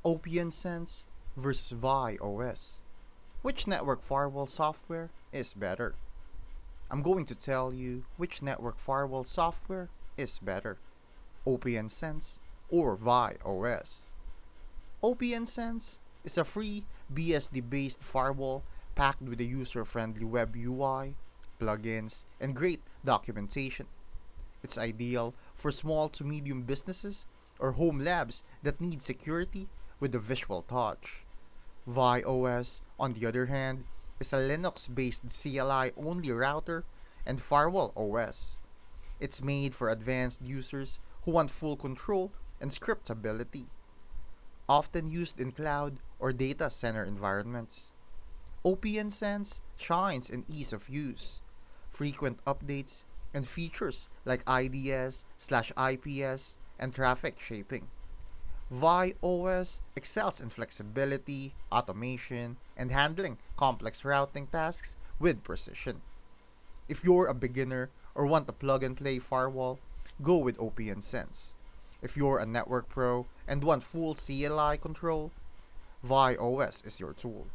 Opnsense versus Vyos. Which network firewall software is better? I'm going to tell you which network firewall software is better, Opnsense or Vyos. Opnsense is a free BSD-based firewall packed with a user-friendly web UI, plugins, and great documentation. It's ideal for small to medium businesses or home labs that need security with a visual touch. Vyos, on the other hand, is a Linux-based CLI-only router and firewall OS. It's made for advanced users who want full control and scriptability, often used in cloud or data center environments. Opnsense shines in ease of use, frequent updates, and features like IDS/IPS and traffic shaping. Vyos excels in flexibility, automation, and handling complex routing tasks with precision. If you're a beginner or want a plug and play firewall, go with Opnsense. If you're a network pro and want full CLI control, Vyos is your tool.